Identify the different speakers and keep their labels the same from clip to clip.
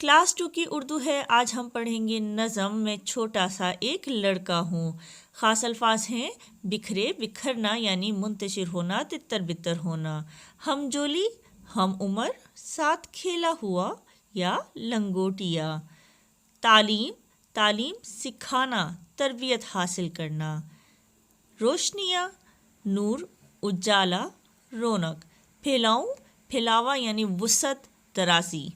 Speaker 1: Class 2 کی اردو ہے. آج ہم پڑھیں گے نظم میں چھوٹا سا ایک لڑکا ہوں. خاص الفاظ ہیں بکھرے بکھرنا یعنی منتشر ہونا تتر بتر ہونا. ہم جولی ہم عمر ساتھ کھیلا ہوا یا لنگوٹیا. تعلیم تعلیم سکھانا تربیت حاصل کرنا. روشنیاں نور اجالا رونق. پھیلاؤں پھیلاوا یعنی وسعت درازی.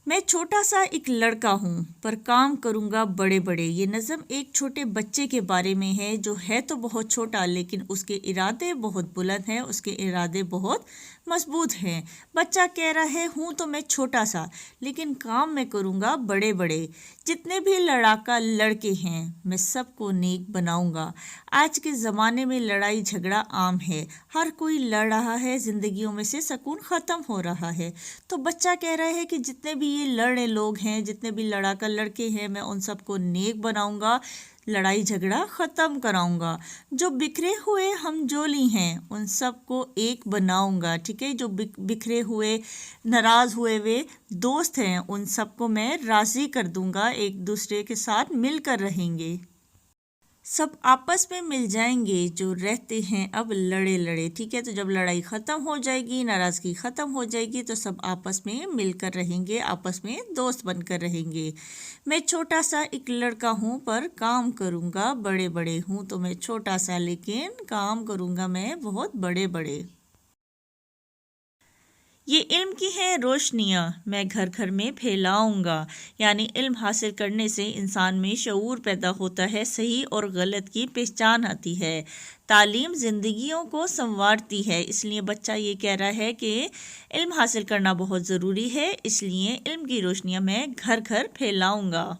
Speaker 1: میں چھوٹا سا ایک لڑکا ہوں پر کام کروں گا بڑے بڑے. یہ نظم ایک چھوٹے بچے کے بارے میں ہے جو ہے تو بہت چھوٹا لیکن اس کے ارادے بہت بلند ہیں، اس کے ارادے بہت مضبوط ہیں. بچہ کہہ رہا ہے ہوں تو میں چھوٹا سا لیکن کام میں کروں گا بڑے بڑے. جتنے بھی لڑاکا لڑکے ہیں میں سب کو نیک بناؤں گا. آج کے زمانے میں لڑائی جھگڑا عام ہے، ہر کوئی لڑ رہا ہے، زندگیوں میں سے سکون ختم ہو رہا ہے. تو بچہ کہہ رہا ہے کہ جتنے بھی یہ لڑے لوگ ہیں، جتنے بھی لڑاکا لڑکے ہیں، میں ان سب کو نیک بناؤں گا، لڑائی جھگڑا ختم کراؤں گا. جو بکھرے ہوئے ہم جولی ہیں ان سب کو ایک بناؤں گا. ٹھیک ہے، جو بکھرے ہوئے ناراض ہوئے ہوئے دوست ہیں ان سب کو میں راضی کر دوں گا، ایک دوسرے کے ساتھ مل کر رہیں گے. سب آپس میں مل جائیں گے جو رہتے ہیں اب لڑے لڑے. ٹھیک ہے، تو جب لڑائی ختم ہو جائے گی، ناراضگی ختم ہو جائے گی تو سب آپس میں مل کر رہیں گے، آپس میں دوست بن کر رہیں گے. میں چھوٹا سا ایک لڑکا ہوں پر کام کروں گا بڑے بڑے. ہوں تو میں چھوٹا سا لیکن کام کروں گا میں بہت بڑے بڑے. یہ علم کی ہیں روشنیاں میں گھر گھر میں پھیلاؤں گا. یعنی علم حاصل کرنے سے انسان میں شعور پیدا ہوتا ہے، صحیح اور غلط کی پہچان آتی ہے. تعلیم زندگیوں کو سنوارتی ہے، اس لیے بچہ یہ کہہ رہا ہے کہ علم حاصل کرنا بہت ضروری ہے، اس لیے علم کی روشنیاں میں گھر گھر پھیلاؤں گا.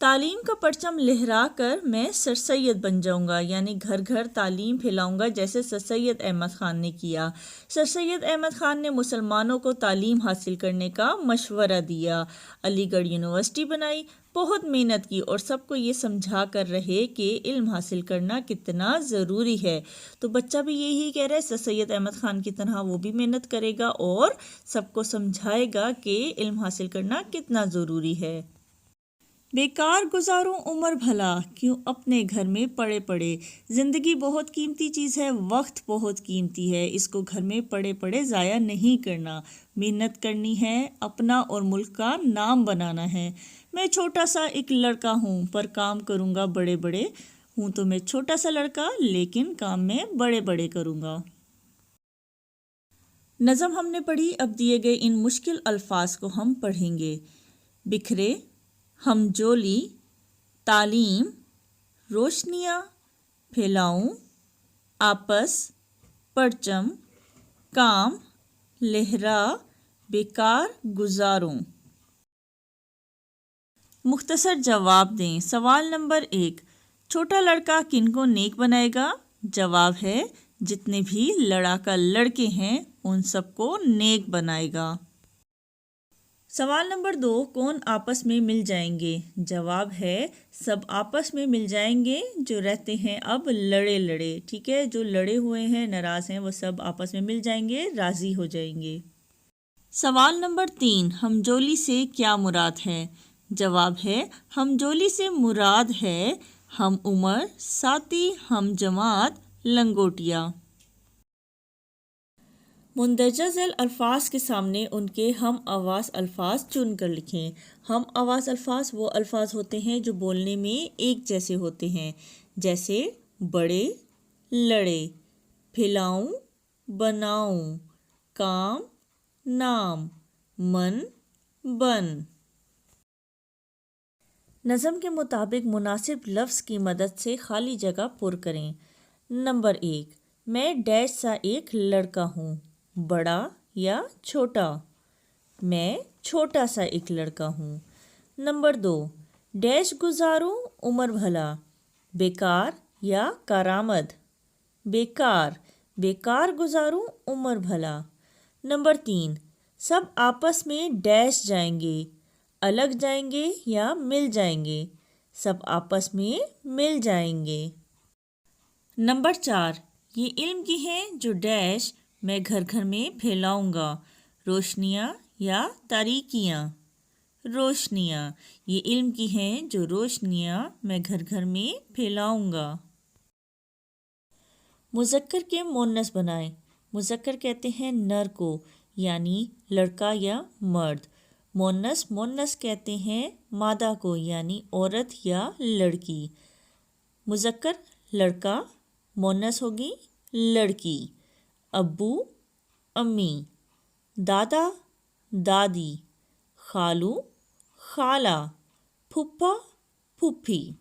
Speaker 1: تعلیم کا پرچم لہرا کر میں سر سید بن جاؤں گا. یعنی گھر گھر تعلیم پھیلاؤں گا جیسے سر سید احمد خان نے کیا. سر سید احمد خان نے مسلمانوں کو تعلیم حاصل کرنے کا مشورہ دیا، علی گڑھ یونیورسٹی بنائی، بہت محنت کی اور سب کو یہ سمجھا کر رہے کہ علم حاصل کرنا کتنا ضروری ہے. تو بچہ بھی یہی کہہ رہا ہے سر سید احمد خان کی طرح وہ بھی محنت کرے گا اور سب کو سمجھائے گا کہ علم حاصل کرنا کتنا ضروری ہے. بیکار گزاروں عمر بھلا کیوں اپنے گھر میں پڑے پڑے. زندگی بہت قیمتی چیز ہے، وقت بہت قیمتی ہے، اس کو گھر میں پڑے پڑے ضائع نہیں کرنا. محنت کرنی ہے، اپنا اور ملک کا نام بنانا ہے. میں چھوٹا سا ایک لڑکا ہوں پر کام کروں گا بڑے بڑے. ہوں تو میں چھوٹا سا لڑکا لیکن کام میں بڑے بڑے کروں گا. نظم ہم نے پڑھی، اب دیے گئے ان مشکل الفاظ کو ہم پڑھیں گے. بکھرے ہم جولی تعلیم روشنیاں پھیلاؤں آپس پرچم کام لہرا بیکار گزاروں. مختصر جواب دیں. سوال نمبر 1، چھوٹا لڑکا کن کو نیک بنائے گا؟ جواب ہے جتنے بھی لڑاکا لڑکے ہیں ان سب کو نیک بنائے گا. سوال نمبر 2، کون آپس میں مل جائیں گے؟ جواب ہے سب آپس میں مل جائیں گے جو رہتے ہیں اب لڑے لڑے. ٹھیک ہے، جو لڑے ہوئے ہیں ناراض ہیں وہ سب آپس میں مل جائیں گے، راضی ہو جائیں گے. سوال نمبر 3، ہم جولی سے کیا مراد ہے؟ جواب ہے ہم جولی سے مراد ہے ہم عمر ساتھی ہم جماعت لنگوٹیا. مندرجہ ذیل الفاظ کے سامنے ان کے ہم آواز الفاظ چن کر لکھیں. ہم آواز الفاظ وہ الفاظ ہوتے ہیں جو بولنے میں ایک جیسے ہوتے ہیں، جیسے بڑے لڑے، پھیلاؤں بناؤں، کام نام، من بن. نظم کے مطابق مناسب لفظ کی مدد سے خالی جگہ پر کریں. نمبر 1، میں ڈیش سا ایک لڑکا ہوں. بڑا یا چھوٹا؟ میں چھوٹا سا ایک لڑکا ہوں. نمبر 2، ڈیش گزاروں عمر بھلا. بیکار یا کارآمد؟ بیکار، بیکار گزاروں عمر بھلا. نمبر 3، سب آپس میں ڈیش جائیں گے. الگ جائیں گے یا مل جائیں گے؟ سب آپس میں مل جائیں گے. نمبر 4، یہ علم کی ہیں جو ڈیش میں گھر گھر میں پھیلاؤں گا. روشنیاں یا تاریکیاں؟ روشنیاں یہ علم کی ہیں جو روشنیاں میں گھر گھر میں پھیلاؤں گا۔ مذکر کے مؤنث بنائیں۔ مذکر کہتے ہیں نر کو، یعنی لڑکا یا مرد۔ مؤنث کہتے ہیں مادہ کو، یعنی عورت یا لڑکی۔ مذکر لڑکا، مؤنث ہوگی لڑکی۔ ابو امی، دادا دادی، خالو خالہ، پھپھا پھوپھی۔